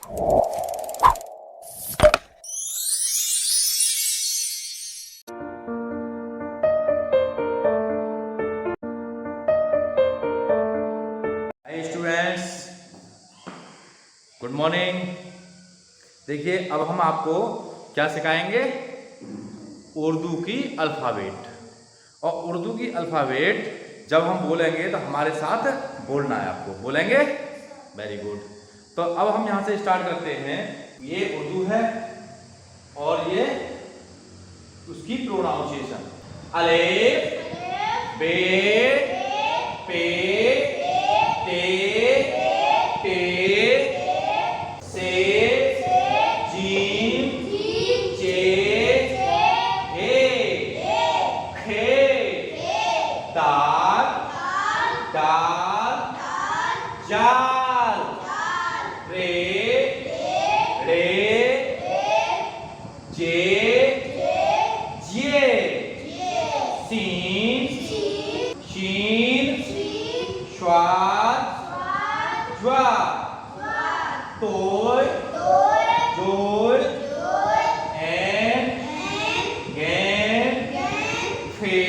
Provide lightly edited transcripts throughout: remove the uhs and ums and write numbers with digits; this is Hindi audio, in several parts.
Hi students, good morning. देखिए, अब हम आपको क्या सिखाएंगे? उर्दू की अल्फ़ाबेट। और उर्दू की अल्फ़ाबेट जब हम बोलेंगे तो हमारे साथ बोलना है आपको। बोलेंगे? Very good. तो अब हम यहाँ से स्टार्ट करते हैं। ये उर्दू है और ये उसकी प्रोनाउंसिएशन। अलिफ, बे, पे, ते, टे, से, जीम, चे, हे, खे, दाल, जाल, रे, जे, जे, सीन, शीन, श्वास, ज्वा, तोय, जोय, एन, गैन, फे,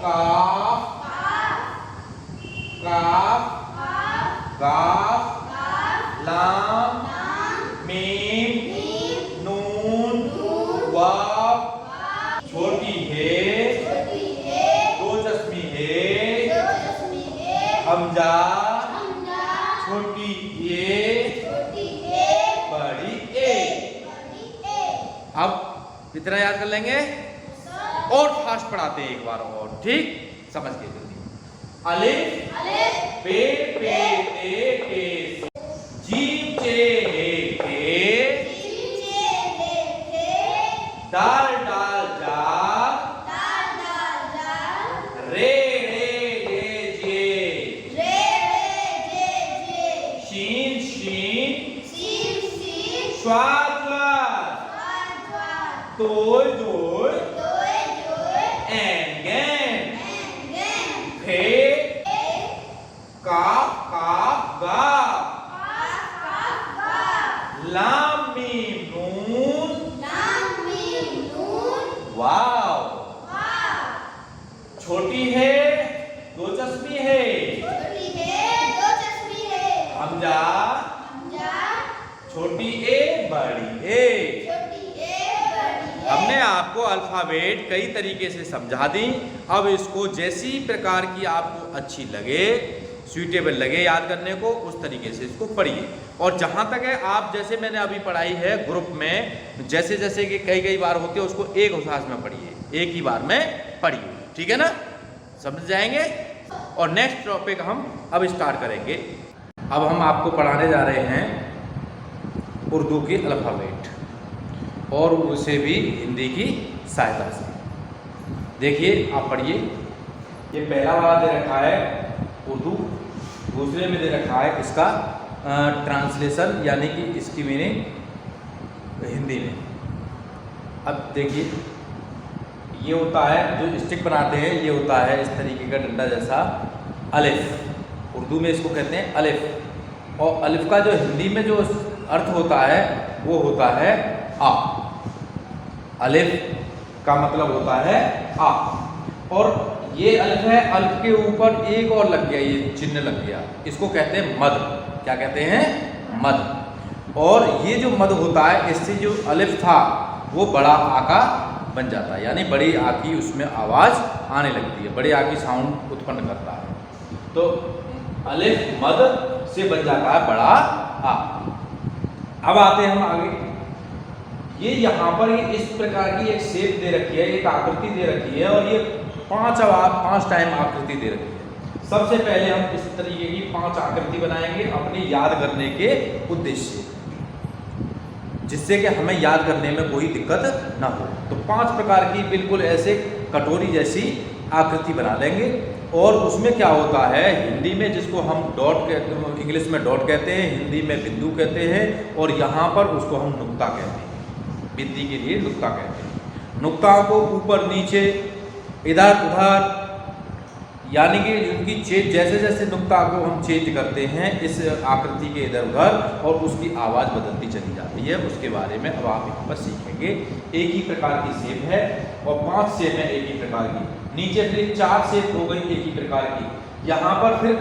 काफ, गाफ, लाम, मीम, नून, वाव, छोटी है, दो चश्मी है, हमजा, छोटी ए, बड़ी ए। अब इतना याद कर लेंगे और फास्ट पढ़ाते हैं एक बार और, ठीक? समझ के जल्दी। अलिफ, बे, पे, ते, टे, जीम, चे, हे, के, दाल, जाल, रे, जे, शीन, श्वास, तोय, जोय, एन, गैन, फे, काफ, गाफ, लाम, मीम, नून, वाव। छोटी है, दो चश्मी है, हमजा, छोटी ए, बड़ी ए। हमने आपको अल्फ़ाबेट कई तरीके से समझा दी। अब इसको जैसी प्रकार की आपको अच्छी लगे, सूटेबल लगे याद करने को, उस तरीके से इसको पढ़िए। और जहाँ तक है, आप जैसे मैंने अभी पढ़ाई है ग्रुप में, जैसे जैसे कि कई बार होते हैं, उसको एक उसास में पढ़िए, एक ही बार में पढ़िए, ठीक है ना? समझ जाएंगे। और नेक्स्ट टॉपिक हम अब स्टार्ट करेंगे। अब हम आपको पढ़ाने जा रहे हैं उर्दू की अल्फ़ाबेट, और उसे भी हिंदी की सहायता से। देखिए, आप पढ़िए। ये पहला वाला दे रखा है उर्दू, दूसरे में दे रखा है इसका ट्रांसलेशन, यानी कि इसकी मीनिंग हिंदी में। अब देखिए, ये होता है जो स्टिक बनाते हैं, ये होता है इस तरीके का डंडा जैसा अलिफ। उर्दू में इसको कहते हैं अलिफ। और अलिफ का जो हिंदी में जो अर्थ होता है वो होता है आ। अलिफ का मतलब होता है आ। और ये अलिफ है, अलिफ के ऊपर एक और लग गया, ये चिन्ह लग गया, इसको कहते हैं मद। क्या कहते हैं? मद। और ये जो मद होता है, इससे जो अलिफ था वो बड़ा आ का बन जाता है, यानी बड़ी आ की उसमें आवाज़ आने लगती है, बड़े आ की साउंड उत्पन्न करता है। तो अलिफ मद से बन जाता है बड़ा आ। अब आते हैं हम आगे। ये यहाँ पर इस प्रकार की एक शेप दे रखी है, एक आकृति दे रखी है, और ये 5 टाइम आकृति दे रखी है। सबसे पहले हम इस तरीके की 5 आकृति बनाएंगे अपने याद करने के उद्देश्य से, जिससे कि हमें याद करने में कोई दिक्कत ना हो। तो 5 प्रकार की बिल्कुल ऐसे कटोरी जैसी आकृति बना लेंगे। और उसमें क्या होता है, हिंदी में जिसको हम डॉट कहते हैं, इंग्लिश में डॉट कहते हैं, हिंदी में बिंदु कहते हैं, और यहाँ पर उसको हम नुक्ता कहते हैं, बिंदी के लिए नुक्ता कहते हैं। नुक्ताओं को ऊपर नीचे इधर उधर यानी कि उनकी चेंज, जैसे जैसे नुक्ता को हम चेंज करते हैं इस आकृति के इधर उधर, और उसकी आवाज़ बदलती चली जाती है। उसके बारे में अब आप यहाँ पर सीखेंगे। एक ही प्रकार की शेप है और 5 शेप है एक ही प्रकार की। नीचे फिर 4 शेप हो गई एक ही प्रकार की। यहाँ पर फिर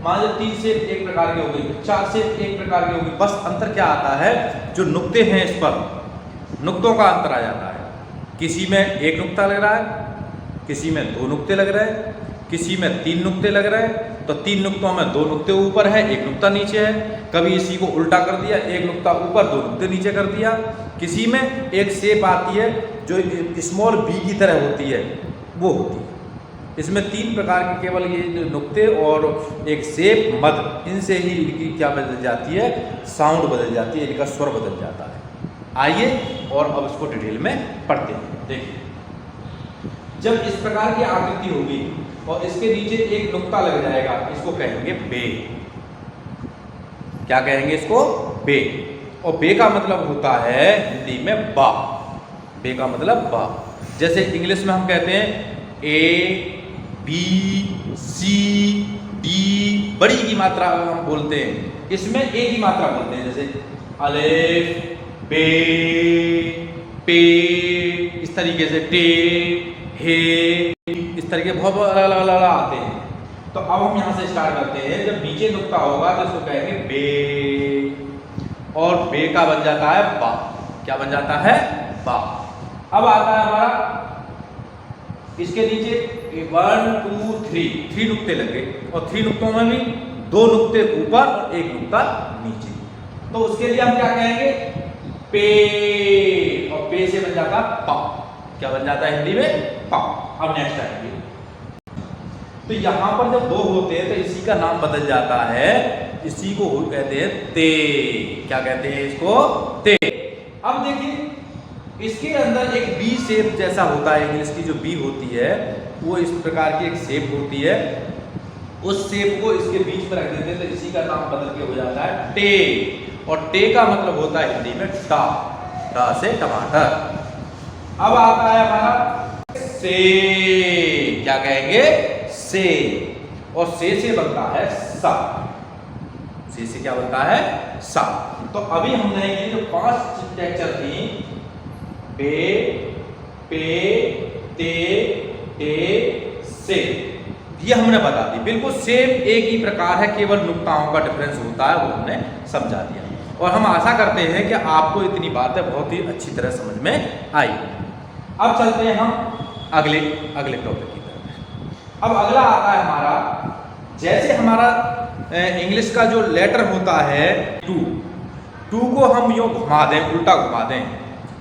मान लो 3 शेप एक प्रकार की हो गई, 4 शेप एक प्रकार की हो गई। बस अंतर क्या आता है, जो नुक्ते हैं इस पर नुक्तों का अंतर आ जाता है। किसी में 1 नुक्ता लग रहा है, किसी में 2 नुक्ते लग रहे हैं, किसी में 3 नुक्ते लग रहे हैं। तो 3 नुक्तों में 2 नुक्ते ऊपर है, 1 नुक्ता नीचे है। कभी इसी को उल्टा कर दिया, 1 नुक्ता ऊपर 2 नुक्ते नीचे कर दिया। किसी में एक शेप आती है जो स्मॉल बी की तरह होती है, वो होती है। इसमें 3 प्रकार के केवल ये नुक्ते और एक शेप मद, इनसे ही इनकी क्या बदल जाती है, साउंड बदल जाती है, इनका स्वर बदल जाता है। आइए और अब इसको डिटेल में पढ़ते हैं। देखिए, जब इस प्रकार की आकृति होगी और इसके नीचे एक नुक्ता लग जाएगा, इसको कहेंगे बे। क्या कहेंगे इसको, बे। और बे का मतलब होता है हिंदी में बा। बे का मतलब बा। जैसे इंग्लिश में हम कहते हैं ए बी सी डी, बड़ी की मात्रा हम बोलते हैं, इसमें ए की मात्रा बोलते हैं। जैसे अलेफ, बे, पे, इस तरीके से टे, हे, इस तरीके बहुत अलग अलग आते हैं। तो अब हम यहाँ से स्टार्ट करते हैं। जब नीचे नुक्ता होगा तो इसको कहेंगे बे, और बे का बन जाता है बा। क्या बन जाता है, बा। अब आता है हमारा इसके नीचे 1 2 3 नुक्ते लग गए, और 3 नुक्तों में भी 2 नुक्ते ऊपर और 1 नुक्ता नीचे। तो उसके लिए हम क्या कहेंगे, पे, और पे से बन जाता पा। क्या बन जाता है हिंदी में, पा। अब नेक्स्ट आएंगे। तो यहां पर जब 2 होते हैं तो इसी का नाम बदल जाता है, इसी को कहते हैं ते। क्या कहते हैं इसको, ते। अब देखिए, इसके अंदर एक बी शेप जैसा होता है, इंग्लिश की जो बी होती है वो इस प्रकार की एक शेप होती है। उस शेप को इसके बीच में रख देते हैं तो इसी का नाम बदल के हो जाता है टे। और टे का मतलब होता है हिंदी में टा। टा से टमाटर। अब आता है हमारा से। क्या कहेंगे, से। और से बनता है सा। से क्या बनता है, सा। तो अभी हमने ये जो 5 टेक्सचर थी, पे, पे, ते, टे, से, ये हमने बता दी। बिल्कुल सेम एक ही प्रकार है, केवल नुक्ताओं का डिफरेंस होता है, वो हमने समझा दिया। और हम आशा करते हैं कि आपको इतनी बातें बहुत ही अच्छी तरह समझ में आई। अब चलते हैं हम अगले टॉपिक की तरफ। अब अगला आता है हमारा, जैसे हमारा इंग्लिश का जो लेटर होता है टू को हम यूं घुमा दें, उल्टा घुमा दें,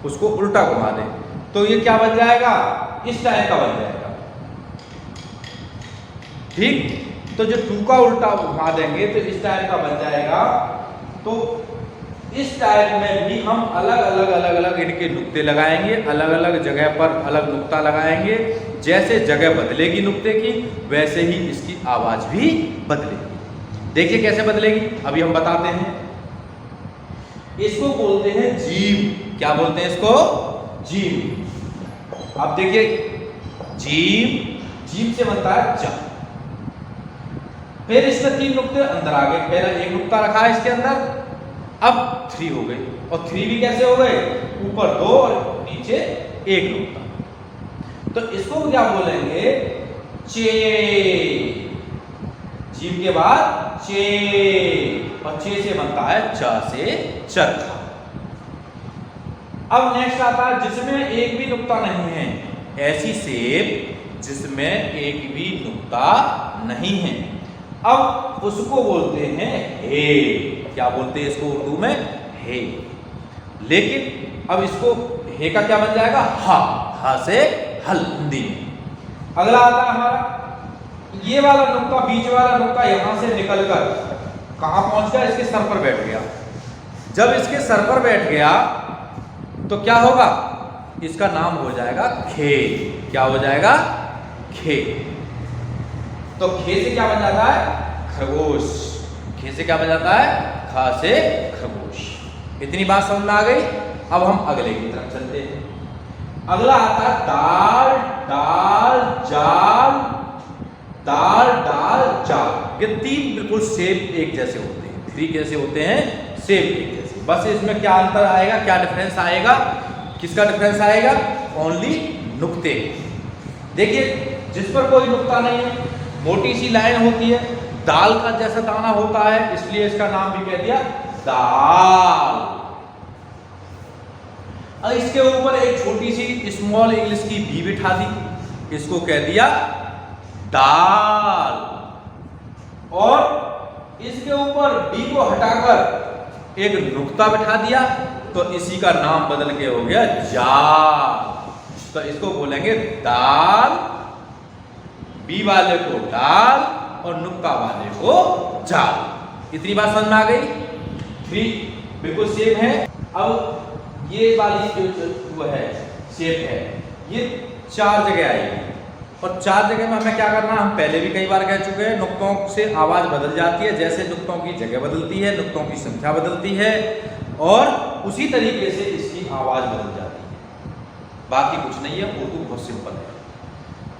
उसको उल्टा घुमा दें, तो ये क्या बन जाएगा, इस टाइप का बन जाएगा। ठीक, तो जो टू का उल्टा घुमा देंगे तो इस टाइप का बन जाएगा। तो इस टाइप में भी हम अलग अलग इनके नुक्ते लगाएंगे, अलग अलग जगह पर अलग नुक्ता लगाएंगे। जैसे जगह बदलेगी नुक्ते की, वैसे ही इसकी आवाज भी बदलेगी। देखिए कैसे बदलेगी, अभी हम बताते हैं। इसको बोलते हैं जीम। क्या बोलते हैं इसको, जीम। अब देखिए, जीम से बनता है जा। फिर इसमें 3 नुक्ते अंदर आ गए। पहला 1 नुक्ता रखा है इसके अंदर, अब 3 हो गई। और 3 भी कैसे हो गए, ऊपर 2 और नीचे 1 नुक्ता। तो इसको क्या बोलेंगे, चे। जीम के बाद चे, और चे से बनता है चा से चरखा। अब नेक्स्ट आता है जिसमें एक भी नुक्ता नहीं है, ऐसी शेप जिसमें एक भी नुक्ता नहीं है। अब उसको बोलते हैं हे। क्या बोलते हैं इसको उर्दू में, हे। लेकिन अब इसको हे का क्या बन जाएगा, हा। हा से हल हिंदी में। अगला आता है हमारा, ये वाला नुक्ता, बीच वाला नुक्ता यहां से निकलकर कहां पहुंच गया, इसके सर पर बैठ गया। जब इसके सर पर बैठ गया तो क्या होगा, इसका नाम हो जाएगा खे। क्या हो जाएगा, खे। तो खे से क्या बन जाता है, खरगोश। खे से क्या बन जाता है, खा से खरगोश। इतनी बात समझ में आ गई। अब हम अगले की तरफ चलते हैं। अगला आता है दाल, दाल, जाल, दाल डाल चाल, ये तीन बिल्कुल सेम एक जैसे होते हैं। थ्री कैसे होते हैं? सेम एक जैसे। बस इसमें क्या अंतर आएगा, क्या डिफरेंस आएगा? किसका डिफरेंस आएगा? ओनली नुक्ते। देखिए जिस पर कोई नुक्ता नहीं है, मोटी सी लाइन होती है, दाल का जैसा दाना होता है, इसलिए इसका नाम भी कह दिया दाल। और इसके ऊपर एक छोटी सी स्मॉल इंग्लिश की बी बिठा दी, इसको कह दिया दाल। और इसके ऊपर बी को हटाकर एक नुक्ता बिठा दिया, तो इसी का नाम बदल के हो गया जाल। तो इसको बोलेंगे दाल, बी वाले को दाल और नुक्ता वाले को जाल। इतनी बात समझ में आ गई? थ्री बिल्कुल सेम है। अब ये वाली जो है शेप है, ये चार जगह आएगी, और चार जगह में हमें क्या करना, हम पहले भी कई बार कह चुके हैं, नुक्तों से आवाज बदल जाती है। जैसे नुक्तों की जगह बदलती है, नुक्तों की संख्या बदलती है, और उसी तरीके से इसकी आवाज बदल जाती है। बाकी कुछ नहीं है, उर्दू बहुत सिंपल है।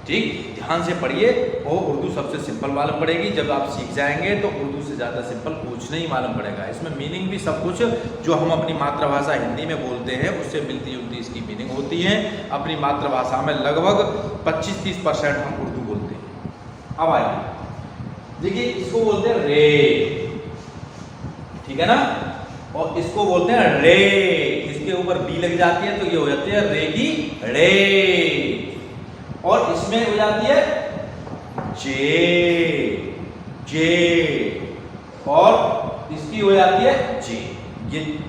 ठीक, ध्यान से पढ़िए, और उर्दू सबसे सिंपल मालूम पड़ेगी। जब आप सीख जाएंगे तो उर्दू से ज़्यादा सिंपल कुछ नहीं मालूम पड़ेगा। इसमें मीनिंग भी सब कुछ जो हम अपनी मातृभाषा हिंदी में बोलते हैं उससे मिलती जुलती इसकी मीनिंग होती है। अपनी मातृभाषा में लगभग 25-30% हम उर्दू बोलते हैं। अब आइए देखिए, इसको बोलते हैं रे, ठीक है ना, और इसको बोलते हैं रे। इसके ऊपर बी लग जाती है तो ये हो जाती है रे की रे, और इसमें हो जाती है जे, जे, और इसकी हो जाती है जे।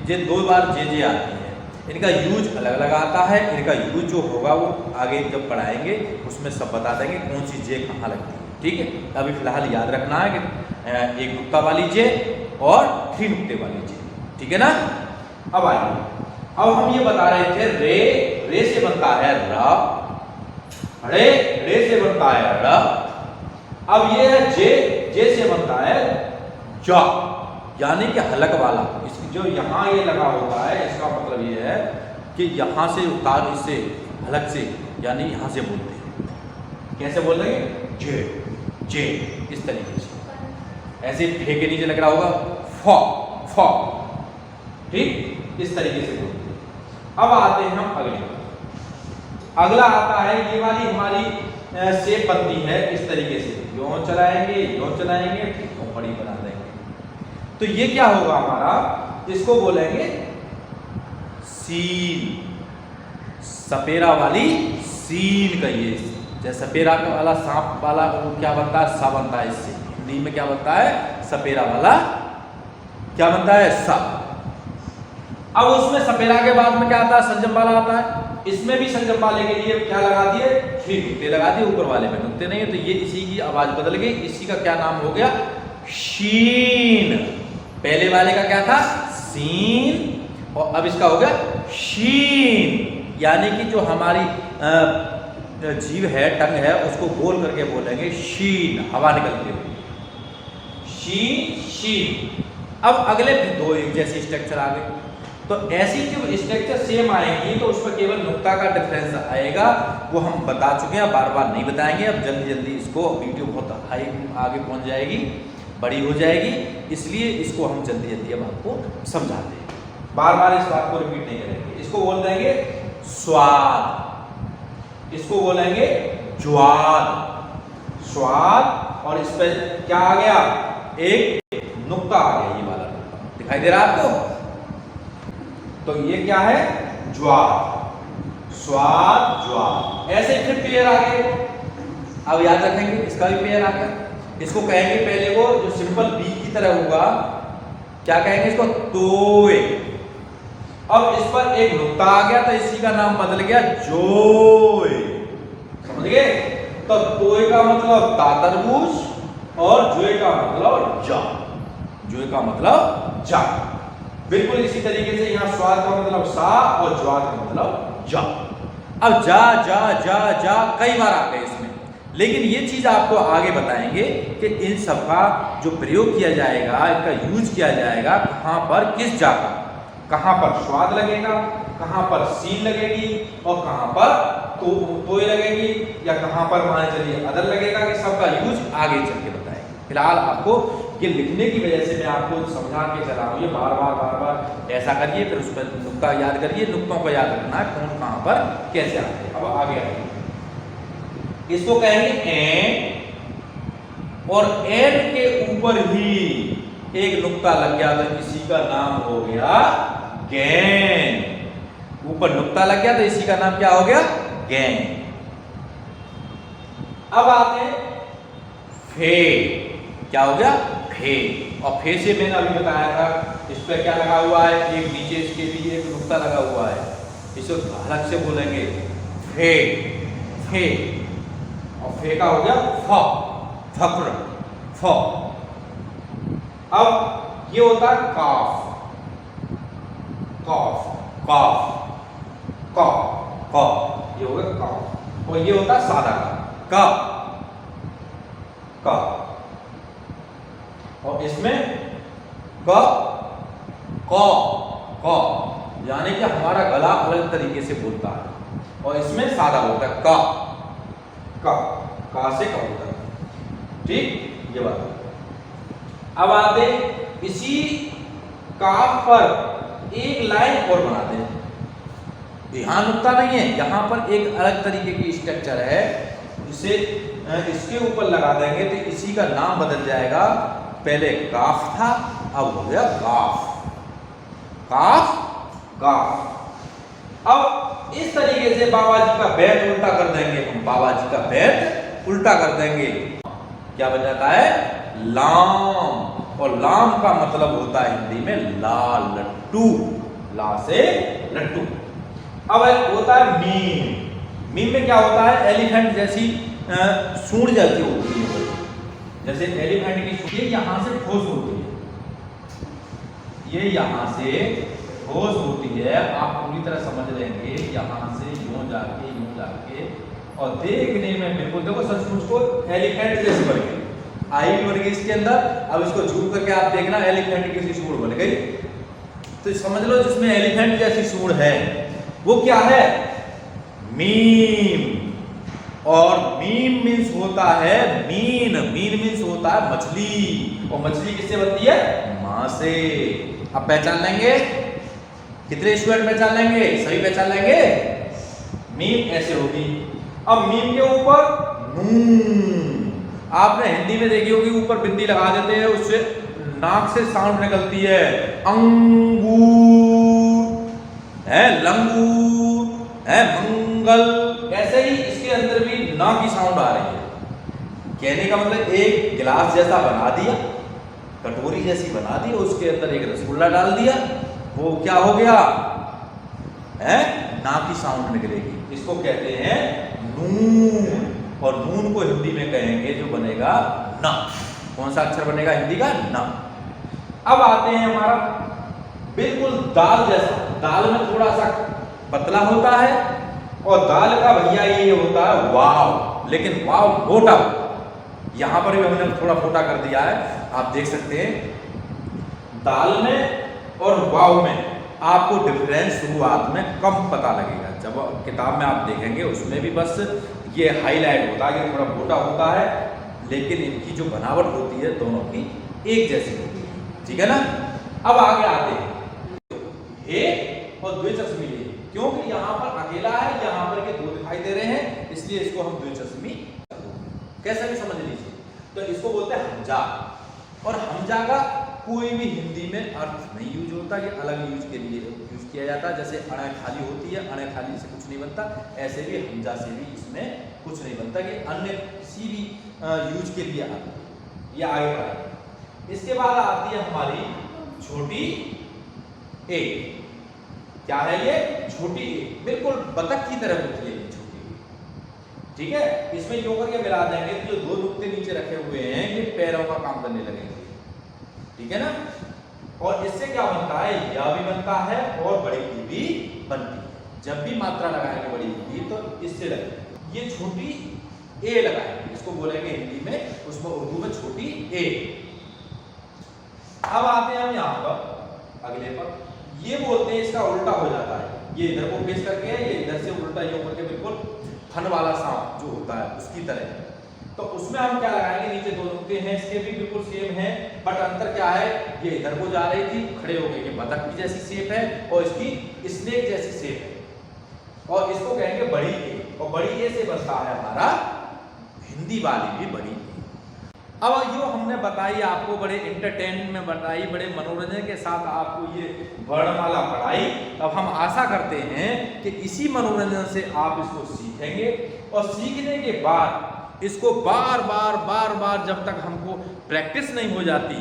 ये दो बार जे आती है। इनका यूज अलग अलग आता है। इनका यूज जो होगा वो आगे जब पढ़ाएंगे उसमें सब बता देंगे कौन सी जे कहाँ लगती है। ठीक है, अभी फिलहाल याद रखना है कि एक नुक्ता वाली जे और 3 नुक्ते वाली जे, ठीक है ना। अब आइए, अब हम ये बता रहे थे रे से बनता है र, रे से बनता है र। अब ये है जे से बनता है जा, यानी कि हलक वाला। इसकी जो यहाँ ये लगा होता है, इसका मतलब ये है कि यहाँ से उतार, इससे हलक से, यानी यहाँ से बोलते हैं। कैसे बोल रहे हैं? जे, इस तरीके से। ऐसे फे के नीचे लग रहा होगा फॉ, ठीक, इस तरीके से बोलते हैं। अब आते हैं हम अगला आता है, ये वाली हमारी शेप बनती है इस तरीके से, यों चलाएंगे, फिर यों बड़ी बना देंगे। तो ये क्या होगा हमारा, इसको बोलेंगे सीन, सपेरा वाली सीन का ये, जैसे सपेरा वाला सांप वाला क्या बनता है? सा बनता है। इससे हिंदी में क्या बनता है? सपेरा वाला क्या बनता है? सा। अब उसमें सपेरा के बाद में क्या आता है? संजम वाला आता है। इसमें भी संजम वाले के लिए क्या लगा दिए? 3 नुक्ते लगा दिए, ऊपर वाले में नुक्ते नहीं है, तो ये इसी की आवाज बदल गई। इसी का क्या नाम हो गया? शीन। पहले वाले का क्या था? सीन, और अब इसका हो गया शीन। यानी कि जो हमारी जीव है, टंग है, उसको गोल करके बोलेंगे शीन, हवा निकलती हुई, शीन। अब अगले फिर 2 एक जैसी स्ट्रक्चर आ गए। तो ऐसी जो स्ट्रक्चर सेम आएगी तो उसमें केवल नुक्ता का डिफरेंस आएगा, वो हम बता चुके हैं, बार बार नहीं बताएंगे। अब जल्दी इसको, वीडियो बहुत हाई आगे पहुंच जाएगी, बड़ी हो जाएगी, इसलिए इसको हम जल्दी अब आपको समझाते हैं। बार बार इस बात को रिपीट नहीं करेंगे। इसको बोल देंगे स्वाद, इसको बोलेंगे ज्वाद, स्वाद, और इस पर क्या आ गया? एक नुक्ता आ गया, ये वाला नुक्ता दिखाई दे रहा है आपको। तो ये क्या है? ज्वाद, स्वाद, ज्वाद। ऐसे फिर पेयर आ गए। अब याद रखेंगे, इसका भी पेयर आ गया। इसको कहेंगे पहले वो जो सिंपल बी की तरह होगा, क्या कहेंगे इसको? तोय। अब इस पर एक नुक्ता आ गया तो इसी का नाम बदल गया जोय। समझ गए? तो तोय का मतलब तातरबूज, और जोय का मतलब जा, जोय का मतलब जा। बिल्कुल इसी तरीके से यहाँ स्वाद का मतलब सा और ज्वाद का मतलब जा। अब जा जा जा जा कई बार आ गए इसमें, लेकिन ये चीज आपको आगे बताएंगे कि इन सब का जो प्रयोग किया जाएगा, इनका यूज किया जाएगा कहाँ पर, किस जा का, कहाँ पर स्वाद लगेगा, कहाँ पर सीन लगेगी, और कहाँ पर तो ही लगेगी या कहाँ पर मान चलिए अदर लगेगा, कि सबका यूज आगे चल के बताएंगे। फिलहाल आपको ये लिखने की वजह से मैं आपको समझा के चला हूँ, ये बार बार ऐसा करिए, फिर उस पर नुक्ता याद करिए, नुक्तों को याद रखना है कौन कहाँ पर कैसे आते हैं। अब आगे आइए, इसको कहेंगे एंड, और एंड के ऊपर ही एक नुक्ता लग गया तो इसी का नाम हो गया गैन। ऊपर नुक्ता लग गया तो इसी का नाम क्या हो गया, गैन। अब आते हैं फे, क्या हो गया, फे। और फे से मैंने अभी बताया था, इस पर क्या लगा हुआ है, एक नीचे इसके भी एक नुक्ता लगा हुआ है, इसे अलग से बोलेंगे फे, फे। और फे का हो गया फ, फक्र, फ। अब ये होता है काफ, काफ, काफ, क, ये हो गया काफ। और ये होता है सादा का, क। और इसमें क, यानी कि हमारा गला अलग तरीके से बोलता है, और इसमें सादा होता है का से का होता है, ठीक, ये बात। अब आते इसी काफ पर एक लाइन और बनाते हैं, यहाँ नुक्ता नहीं है, यहाँ पर एक अलग तरीके की स्ट्रक्चर है, इसे इसके ऊपर लगा देंगे तो इसी का नाम बदल जाएगा। पहले काफ था, अब हो गया गाफ, काफ, गाफ। अब इस तरीके से बाबा जी का बैठ उल्टा कर देंगे, हम बाबा जी का बैठ उल्टा कर देंगे, क्या बन जाता है, लाम। और लाम का मतलब होता है हिंदी में लाल लट्टू, ला से लट्टू। अब होता है मीम। मीम में क्या होता है, एलिफेंट जैसी सूंड जैसी होती है, जैसे एलिफेंट की सूंड, ये यहाँ से ठोस होती है, ये यहाँ से ठोस होती है, आप पूरी तरह समझ लेंगे, यहाँ से यूं जाके और देखने में बिल्कुल, देखो सचमुच को एलिफेंट जैसी बन गई, आई भी बन गई इसके अंदर। अब इसको जूम करके आप देखना, एलिफेंट की सूंड बन गई, तो समझ लो जिसमें एलिफेंट जैसी सूंड है वो क्या है, मीम। और मीम मीन्स होता है मीन, मीन मीन्स होता है मछली, और मछली किससे बनती है, मां से। अब पहचान लेंगे, कितने स्टूडेंट पहचान लेंगे, सभी पहचान लेंगे, मीम ऐसे होगी। अब मीम के ऊपर नून, आपने हिंदी में देखी होगी, ऊपर बिंदी लगा देते हैं, उससे नाक से साउंड निकलती है, अंगूर है, लंगूर है, मंगल। ऐसे ही इसके अंदर भी ना की साउंड आ रही है। कहने का मतलब एक गिलास जैसा बना दिया, कटोरी जैसी बना दी, उसके अंदर एक रसगुल्ला डाल दिया, वो क्या हो गया है, ना की साउंड निकलेगी, इसको कहते हैं नून। और नून को हिंदी में कहेंगे जो बनेगा ना, कौन सा अक्षर बनेगा हिंदी का, ना। अब आते हैं हमारा बिल्कुल दाल जैसा, दाल में थोड़ा सा पतला होता है, और दाल का भैया ये होता है वाव, लेकिन वाव मोटा। यहां पर भी हमने थोड़ा मोटा कर दिया है, आप देख सकते हैं। दाल में और वाव में आपको डिफरेंस शुरुआत में कम पता लगेगा, जब किताब में आप देखेंगे उसमें भी बस ये हाईलाइट होता है, ये थोड़ा मोटा होता है, लेकिन इनकी जो बनावट होती है दोनों की एक जैसी होती है, ठीक है ना। अब आगे आते हैं हे और द्विचश्मी ले, क्योंकि यहाँ पर अकेला है, यहाँ पर के दो दिखाई दे रहे हैं, इसलिए इसको हम द्विचश्मी कैसे भी समझ लीजिए। तो इसको बोलते हैं हमजा, और हमजा का कोई भी हिंदी में अर्थ नहीं यूज होता, ये अलग यूज के लिए यूज किया जाता है। जैसे अणे खाली होती है, अणे खाली से कुछ नहीं बनता, ऐसे भी हमजा से भी इसमें कुछ नहीं बनता, कि अन्य किसी भी यूज के लिए आता है। ये आगे बढ़ाएं। इसके बाद आती है हमारी छोटी ए। क्या है ये, छोटी ए, बिल्कुल बतख की तरह होती है छोटी ए, ठीक है। इसमें यूं करके मिला देंगे तो जो दो नुक्ते नीचे रखे हुए हैं ये पैरों का काम करने लगेंगे, ठीक है ना। और इससे क्या बनता है, या भी बनता है और बड़ी ई भी बनती है। जब भी मात्रा लगाएंगे बड़ी ई तो इससे लगेगी, ये छोटी ए लगाएंगे, इसको बोलेंगे हिंदी में, उसको उर्दू में छोटी ए। अब आते हैं हम यहाँ पर अगले पर, ये बोलते हैं इसका उल्टा हो जाता है, ये इधर को पेश करके, ये इधर से उल्टा यूं करके बिल्कुल फन वाला सांप जो होता है उसकी तरह। तो उसमें हम क्या लगाएंगे, नीचे दो नुक्ते हैं, इसके भी बिल्कुल सेम है, बट अंतर क्या है, ये इधर को जा रही थी खड़े हो गए, ये बतख की जैसी शेप है और इसकी स्नेक जैसी शेप है और इसको कहेंगे बड़ी ए, और बड़ी ए से बनता है हमारा हिंदी वाली भी बड़ी ए। अब यो हमने बताई आपको, बड़े एंटरटेनमेंट में बताई, बड़े मनोरंजन के साथ आपको ये वर्णमाला पढ़ाई। अब हम आशा करते हैं कि इसी मनोरंजन से आप इसको सीखेंगे और सीखने के बाद इसको बार बार जब तक हमको प्रैक्टिस नहीं हो जाती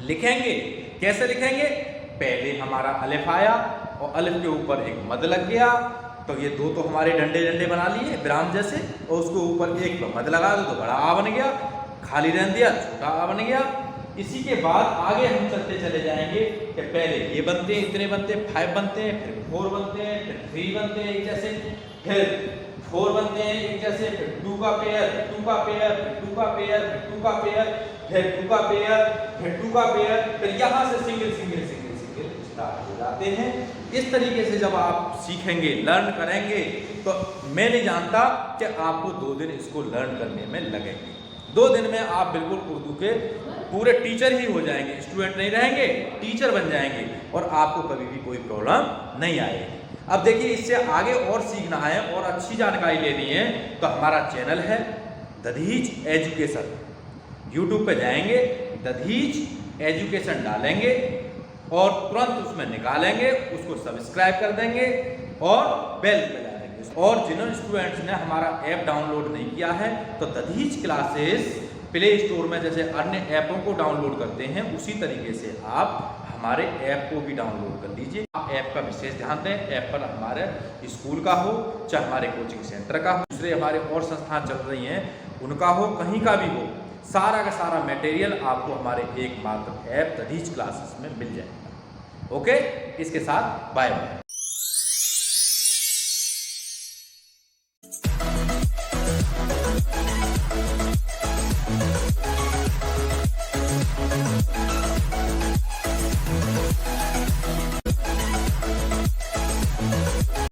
लिखेंगे। कैसे लिखेंगे, पहले हमारा अलिफ आया और अलिफ के ऊपर एक मद लग गया, तो ये दो तो हमारे डंडे डंडे बना लिए विराम जैसे, और उसके ऊपर एक मद लगा दो तो बड़ा आ बन गया, खाली रहने दिया छोटा आ बन गया। इसी के बाद आगे हम चलते चले जाएंगे कि पहले ये बनते हैं, इतने बनते हैं, 5 बनते हैं, फिर 4 बनते हैं, फिर 3 बनते हैं एक जैसे, फिर 4 बनते हैं एक जैसे, फिर 2 का पेयर, फिर 2 का पेयर, फिर 2 का पेयर, फिर 2 का पेयर, फिर 2 का पेयर, फिर 2 का पेयर, फिर यहाँ से single single single single start हो जाते हैं। इस तरीके से जब आप सीखेंगे, लर्न करेंगे, तो मैं नहीं जानता कि आपको 2 दिन इसको लर्न करने में लगेंगे। 2 दिन में आप बिल्कुल उर्दू के पूरे टीचर ही हो जाएंगे, स्टूडेंट नहीं रहेंगे, टीचर बन जाएंगे और आपको कभी भी कोई प्रॉब्लम नहीं आएगी। अब देखिए, इससे आगे और सीखना है और अच्छी जानकारी लेनी है तो हमारा चैनल है दधीच एजुकेशन, यूट्यूब पे जाएंगे, दधीच एजुकेशन डालेंगे और तुरंत उसमें निकालेंगे, उसको सब्सक्राइब कर देंगे और बेल बजा देंगे। और जिन स्टूडेंट्स ने हमारा ऐप डाउनलोड नहीं किया है तो दधीच क्लासेस प्ले स्टोर में जैसे अन्य ऐपों को डाउनलोड करते हैं उसी तरीके से आप हमारे ऐप को भी डाउनलोड कर लीजिए। आप ऐप का विशेष ध्यान दें, ऐप पर हमारे स्कूल का हो चाहे हमारे कोचिंग सेंटर का हो, दूसरे हमारे और संस्थान चल रही हैं उनका हो, कहीं का भी हो, सारा का सारा मटेरियल आपको हमारे एकमात्र ऐप दधीच क्लासेस में मिल जाएगा। ओके, इसके साथ बाय बाय।